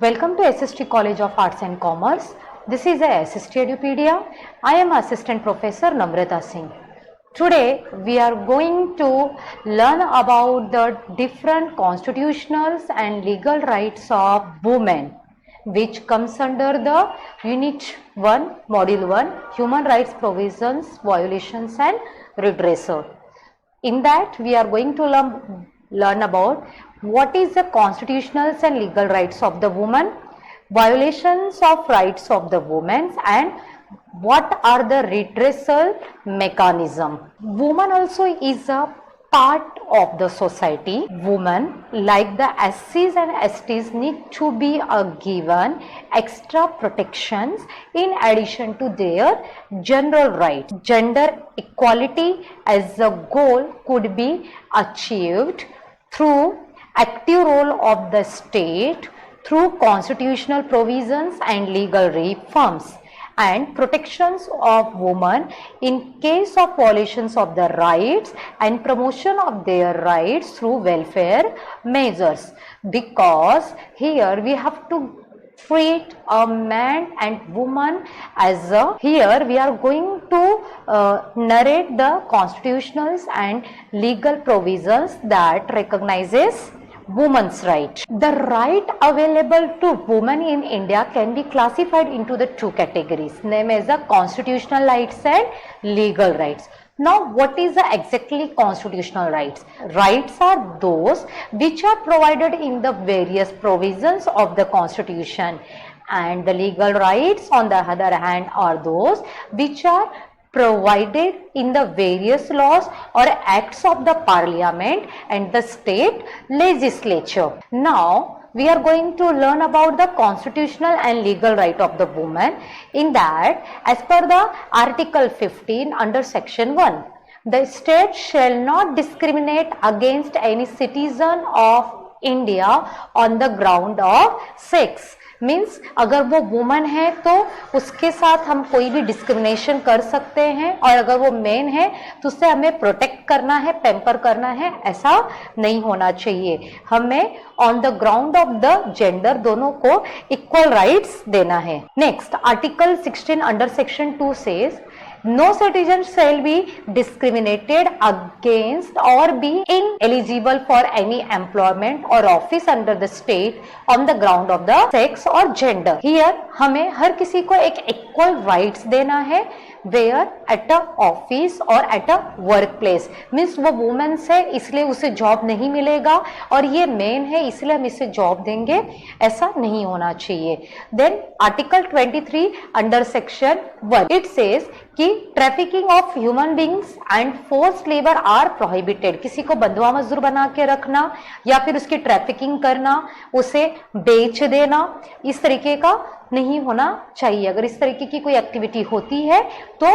Welcome to SST College of Arts and Commerce. This is a SST Edupedia. I am Assistant Professor Namrata Singh. Today we are going to learn about the different constitutional and legal rights of women, which comes under the Unit 1, Module 1, Human Rights Provisions, Violations and Redressal. In that we are going to learn about what is the constitutional and legal rights of the woman, violations of rights of the women, and what are the redressal mechanism. Woman also is a part of the society. Women, like the SCs and STs, need to be given extra protections in addition to their general rights. Gender equality as a goal could be achieved through active role of the state, through constitutional provisions and legal reforms, and protections of women in case of violations of the rights and promotion of their rights through welfare measures. Because here we have to treat a man and woman as a, here we are going to narrate the constitutional and legal provisions that recognizes women's right. The right available to women in India can be classified into the two categories, named as the constitutional rights and legal rights. Now, what is the exactly constitutional rights? Rights are those which are provided in the various provisions of the Constitution, and the legal rights, on the other hand, are those which are provided in the various laws or acts of the Parliament and the state legislature. Now, we are going to learn about the constitutional and legal right of the woman. In that, as per the Article 15 under Section 1, the state shall not discriminate against any citizen of India on the ground of sex. Means अगर वो woman है तो उसके साथ हम कोई भी discrimination कर सकते हैं, और अगर वो मेन है तो उससे हमें प्रोटेक्ट करना है, पैम्पर करना है, ऐसा नहीं होना चाहिए. हमें on the ground of the gender दोनों को इक्वल राइट्स देना है. Next, article 16 under section 2 says no citizen shall be discriminated against or be ineligible for any employment or office under the state on the ground of the sex or gender. Here हमें हर किसी को एक equal rights देना है, where at a office or at a workplace. Means वो women's है इसलिए उसे जॉब नहीं मिलेगा, और ये मेन है इसलिए हम इसे जॉब देंगे, ऐसा नहीं होना चाहिए. Then article 23 under section 1 it says कि trafficking of human beings and forced labour are prohibited. किसी को बंधुआ मजदूर बना के रखना या फिर उसकी ट्रैफिकिंग करना, उसे बेच देना, इस तरीके का नहीं होना चाहिए. अगर इस तरीके की कोई एक्टिविटी होती है तो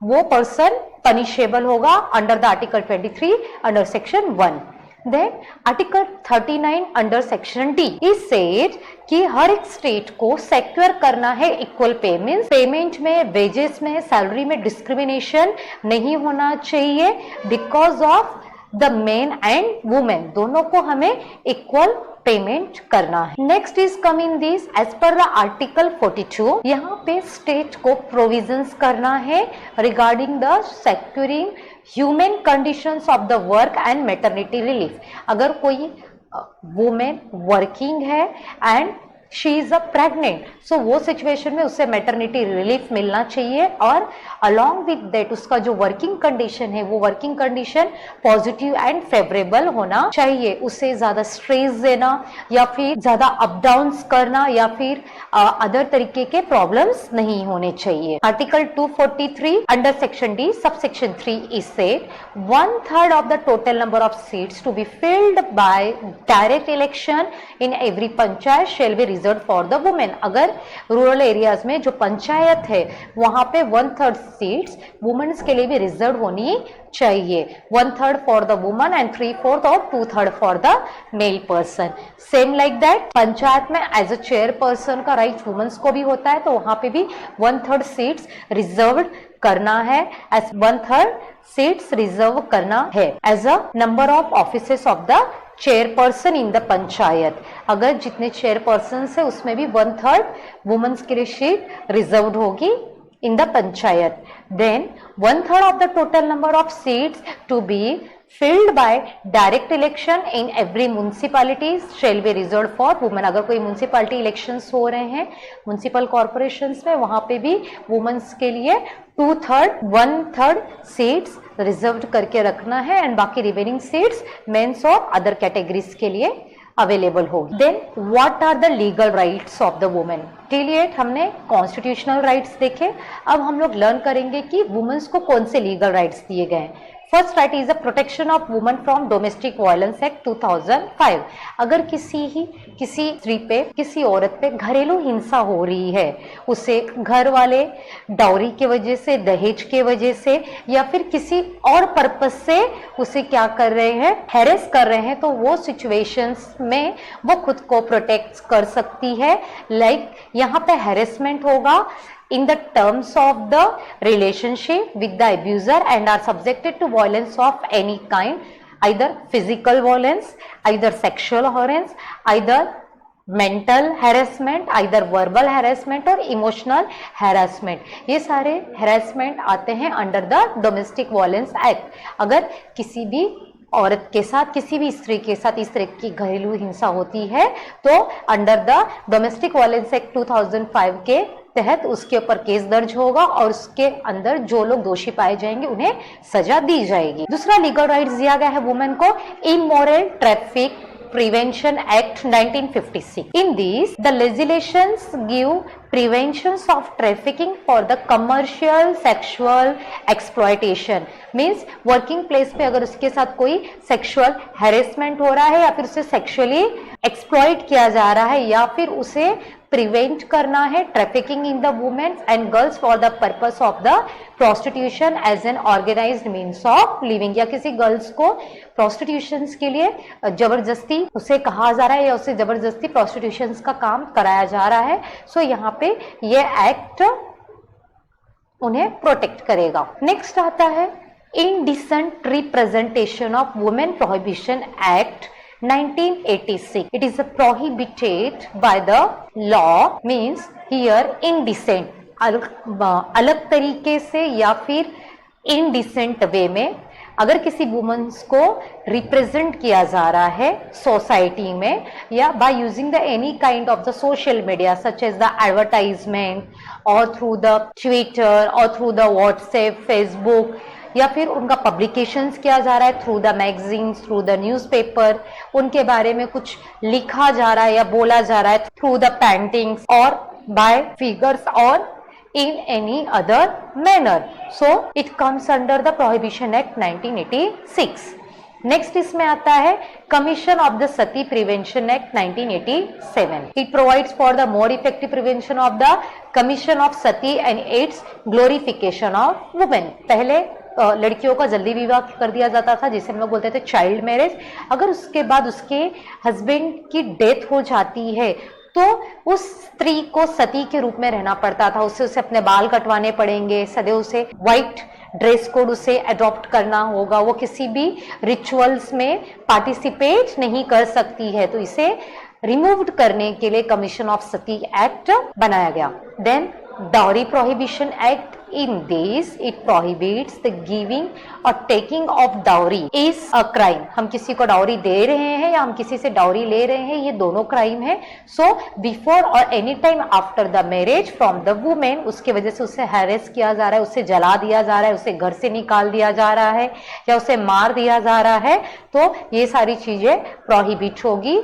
वो पर्सन पनिशेबल होगा under the article 23 under section 1. Then article 39 under section D is says कि हर एक स्टेट को सिक्योर करना है इक्वल पेमेंट. पेमेंट में, वेजेस में, सैलरी में डिस्क्रिमिनेशन नहीं होना चाहिए because of the men and women, दोनों को हमें इक्वल पेमेंट करना है. Next is coming this as per the article 42. यहाँ पे स्टेट को प्रोविजंस करना है regarding the securing human conditions of the work and maternity relief. अगर कोई वुमेन वर्किंग है and she is a pregnant, so वो सिचुएशन में उससे मैटरनिटी रिलीफ मिलना चाहिए, और अलॉन्ग विद दैट उसका जो वर्किंग कंडीशन है वो working condition positive and favourable होना चाहिए. उसे ज्यादा स्ट्रेस देना या फिर ज्यादा अप डाउन्स करना या फिर अदर तरीके के प्रॉब्लम्स नहीं होने चाहिए. Article 243 under section D sub section 3 is said 1/3 of the total number of seats to be filled by direct election in every panchayat shall be reserved for the women. अगर rural areas में जो पंचायत है वहां पे 1/3 seats women's के लिए भी reserve होनी चाहिए. 1/3 फॉर द वुमन एंड 3/4 और 2/3 for the male person. Same like that panchayat में एज अ चेयर पर्सन का राइट वुमेन्स को भी होता है, तो वहां पे भी 1/3 सीट्स रिजर्व करना है, एज 1/3 सीट्स रिजर्व करना है as a number of offices of the chairperson in the panchayat, अगर जितने चेयरपर्सन है उसमें भी 1/3 वुमेन्स के लिए सीट रिजर्व्ड होगी in the panchayat. Then 1/3 of the total number of seats to be filled by direct election in every municipalities shall be reserved for women. अगर कोई म्यूनसिपालिटी इलेक्शंस हो रहे हैं म्यूनसिपल कॉर्पोरेशंस में, वहां पे भी वुमेन्स के लिए 2/3 1/3 सीट्स रिजर्व्ड करके रखना है एंड बाकी रिमेनिंग सीट्स मेंस और अदर कैटेगरीज के लिए अवेलेबल होगी. Then what are the legal rights of the women. Till yet हमने कॉन्स्टिट्यूशनल राइट्स देखे, अब हम लोग लर्न करेंगे कि वुमेन्स को कौन से लीगल राइट्स दिए गए हैं. First right is the protection of women from domestic violence act 2005. अगर किसी स्त्री पे, किसी औरत पे घरेलू हिंसा हो रही है, उसे घर वाले डाउरी के वजह से, दहेज के वजह से या फिर किसी और पर्पस से उसे क्या कर रहे हैं, हैरेस कर रहे हैं, तो वो सिचुएशंस में वो खुद को प्रोटेक्ट कर सकती है. लाइक यहाँ पे हैरेसमेंट होगा in the terms of the relationship with the abuser and are subjected to violence of any kind, either physical violence, either sexual violence, either mental harassment, either verbal harassment or emotional harassment. ये सारे harassment आते हैं under the domestic violence act. अगर किसी भी औरत के साथ, किसी भी स्त्री के साथ इस तरह की घरेलू हिंसा होती है तो under the domestic violence act 2005 के तहत उसके ऊपर केस दर्ज होगा और उसके अंदर जो लोग दोषी पाए जाएंगे उन्हें सजा दी जाएगी. दूसरा लीगल राइट्स दिया गया है वुमेन को, immoral traffic Prevention Act 1956. In these, the legislations give preventions of trafficking for the commercial sexual exploitation. Means working place पे अगर उसके साथ कोई sexual harassment हो रहा है या फिर उसे sexually exploit किया जा रहा है या फिर उसे प्रिवेंट करना है trafficking in the women and girls for the purpose of the prostitution as an organized means of living, या किसी गर्ल्स को प्रोस्टिट्यूशन के लिए जबरदस्ती उसे कहा जा रहा है या उसे जबरदस्ती प्रोस्टिट्यूशन का काम कराया जा रहा है. सो यहाँ पे ये एक्ट उन्हें प्रोटेक्ट करेगा. नेक्स्ट आता है indecent representation of women prohibition act 1986. It is prohibited by the law, means here indecent, अलग तरीके से या फिर indecent वे में अगर किसी वुमेन्स को रिप्रेजेंट किया जा रहा है सोसाइटी में या by using the any kind of the social media such as the advertisement और थ्रू द ट्विटर और थ्रू द व्हाट्सएप, फेसबुक, या फिर उनका पब्लिकेशंस किया जा रहा है through the magazines, through the newspaper, उनके बारे में कुछ लिखा जा रहा है या बोला जा रहा है थ्रू द पेंटिंग्स और बाय फिगर्स और in any other manner. So it comes under the Prohibition Act 1986. Next इसमें आता है commission of the Sati prevention act 1987. It provides for the more effective prevention of the commission of Sati and it's glorification of women. पहले लड़कियों का जल्दी विवाह कर दिया जाता था जिसे हम लोग बोलते थे चाइल्ड मैरिज. अगर उसके बाद उसके हस्बैंड की डेथ हो जाती है तो उस स्त्री को सती के रूप में रहना पड़ता था. उसे अपने बाल कटवाने पड़ेंगे, सदैव उसे व्हाइट ड्रेस कोड उसे अडॉप्ट करना होगा, वो किसी भी रिचुअल्स में पार्टिसिपेट नहीं कर सकती है. तो इसे रिमूव्ड करने के लिए कमीशन ऑफ सती एक्ट बनाया गया. Then dowry prohibition act. In this, it prohibits the giving or taking of dowry is a crime. हम किसी को डाउरी दे रहे हैं या हम किसी से डाउरी ले रहे हैं, ये दोनों क्राइम है. So before or any time after the marriage from the woman, उसके वजह से उसे हैरेस किया जा रहा है, उसे जला दिया जा रहा है, उसे घर से निकाल दिया जा रहा है या उसे मार दिया जा रहा है, तो ये सारी चीजें प्रोहिबिट होगी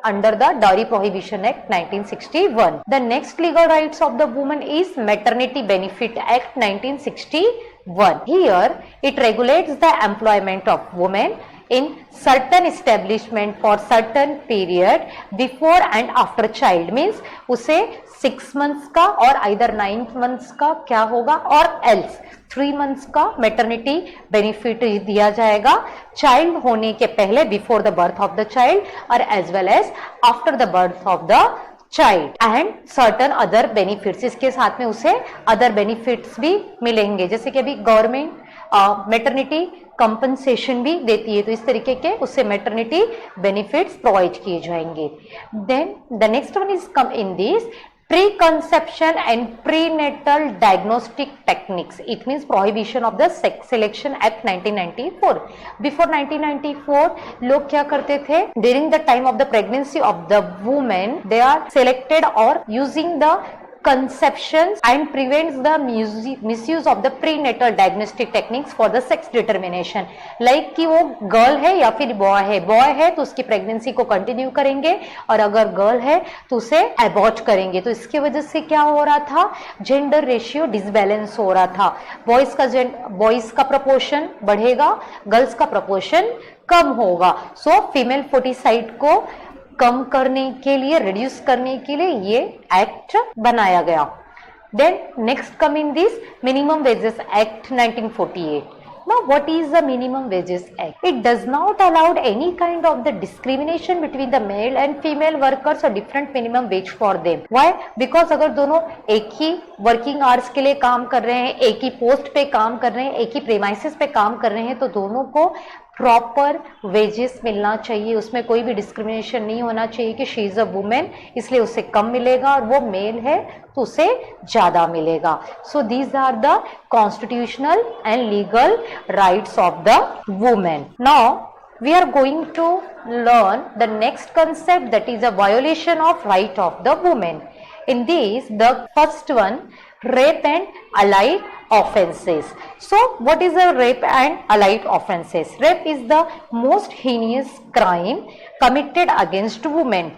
under the Dowry Prohibition Act 1961. The next legal rights of the woman is Maternity Benefit Act 1961. Here it regulates the employment of women in certain establishment for certain period before and after child. Means उसे 6 months का और either 9 months का क्या होगा और else 3 months का maternity benefit दिया जाएगा चाइल्ड होने के पहले, before the birth of the child और as well as after the birth of the child and certain other benefits, इसके साथ में उसे अदर बेनिफिट्स भी मिलेंगे, जैसे कि अभी गवर्नमेंट मैटरनिटी कंपनसेशन भी देती है, तो इस तरीके के उससे मैटरनिटी बेनिफिट्स प्रोवाइड किए जाएंगे। Then the next one is come in this preconception and prenatal diagnostic techniques. It means prohibition of the sex selection act 1994. Before 1994 लोग क्या करते थे, during the time of the pregnancy of the woman they are selected or using the conceptions and prevents the misuse of the prenatal diagnostic techniques for the sex determination. Like कि वो girl है या फिर boy है तो उसकी pregnancy को continue करेंगे, और अगर गर्ल है तो उसे अबॉर्ट करेंगे। तो इसकी वजह से क्या हो रहा था, जेंडर रेशियो डिसबैलेंस हो रहा था, बॉयज का प्रपोर्शन बढ़ेगा, गर्ल्स का प्रपोर्शन कम होगा। सो फीमेल फोर्टिसाइड को कम करने के लिए, रिड्यूस करने के लिए ये एक्ट बनाया गया। Then next come in this minimum wages act 1948. Now what is the minimum wages act? It does not allow any kind of the discrimination between the male and female workers or different minimum wage for them. Why? Because अगर दोनों एक ही working hours के लिए काम कर रहे हैं, एक ही पोस्ट पे काम कर रहे हैं, एक ही प्रीमाइसेस पे काम कर रहे हैं, तो दोनों को प्रॉपर वेजेस मिलना चाहिए, उसमें कोई भी डिस्क्रिमिनेशन नहीं होना चाहिए कि शी इज अ वुमेन इसलिए उसे कम मिलेगा और वो मेल है तो उसे ज्यादा मिलेगा। So these are the constitutional and legal rights of the women. Now we are going to learn the next concept, that is a violation of right of the woman. In this, the first one, rape and allied offenses. So what is a rape and allied offenses? Rape is the most heinous crime committed against women.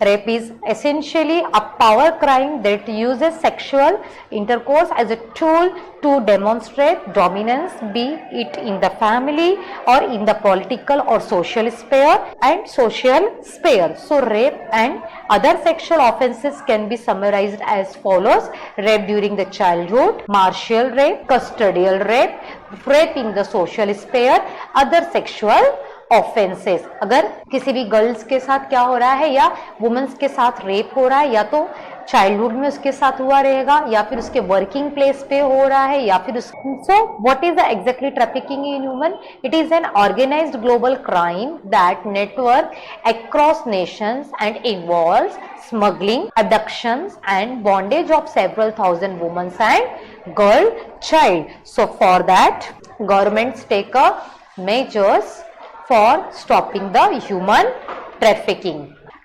Rape is essentially a power crime that uses sexual intercourse as a tool to demonstrate dominance, be it in the family or in the political or social sphere and social sphere. So rape and other sexual offenses can be summarized as follows: rape during the childhood, martial rape, custodial rape, rape in the social sphere, other sexual offences. अगर किसी भी girls के साथ क्या हो रहा है या वुमेन्स के साथ रेप हो रहा है, या तो चाइल्डहुड में उसके साथ हुआ रहेगा या फिर उसके वर्किंग प्लेस पे हो रहा है या फिर so what is the exactly trafficking in human? It is an organized global crime that network across nations and involves smuggling, abductions and bondage of several thousand women and girl child. So for that governments take a measures for stopping the human trafficking.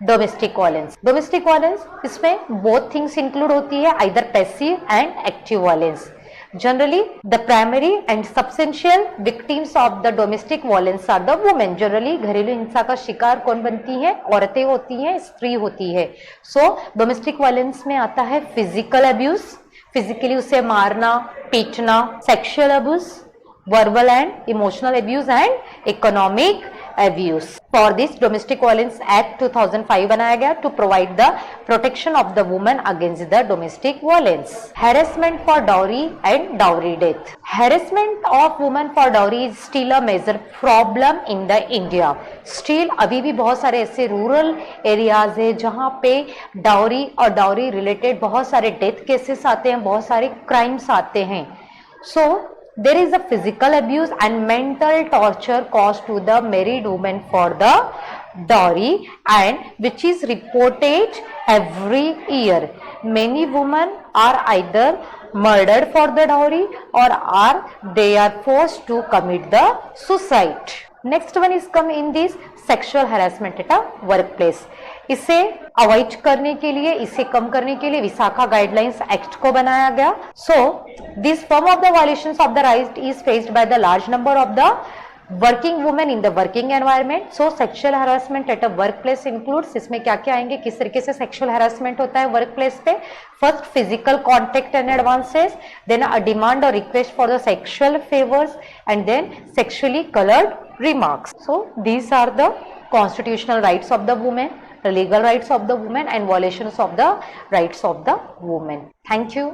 Domestic violence. Domestic violence इसमें both things include होती है, either passive and active violence. Generally, the primary and substantial victims of the domestic violence are the women. Generally, घरेलू हिंसा का शिकार कौन बनती है? औरतें होती हैं, स्त्री होती है। So, domestic violence में आता है physical abuse, physically उसे मारना, पीटना, sexual abuse, verbal and emotional abuse and economic abuse. For this, Domestic Violence Act 2005 बनाया गया to provide the protection of the woman against the domestic violence. Harassment for dowry and dowry death. Harassment of women for dowry is still a major problem in the India. Still अभी भी बहुत सारे ऐसे rural areas है जहाँ पे dowry और dowry related बहुत सारे डेथ केसेस आते हैं, बहुत सारे क्राइम्स आते हैं। So there is a physical abuse and mental torture caused to the married woman for the dowry, and which is reported every year. Many women are either murdered for the dowry or they are forced to commit the suicide. Next one is come in this sexual harassment at a workplace. इसे avoid करने के लिए, इसे कम करने के लिए Vishakha guidelines act को बनाया गया। So this form of the violations of the right is faced by the large number of the working women in the working environment. So sexual harassment at a work place includes, इसमें क्या क्या आएंगे, किस तरीके से sexual harassment होता है work place पे? First, physical contact and advances, then a demand और request for the sexual favours, and then sexually coloured remarks. So these are the constitutional rights of the woman, the legal rights of the woman and violations of the rights of the woman. Thank you.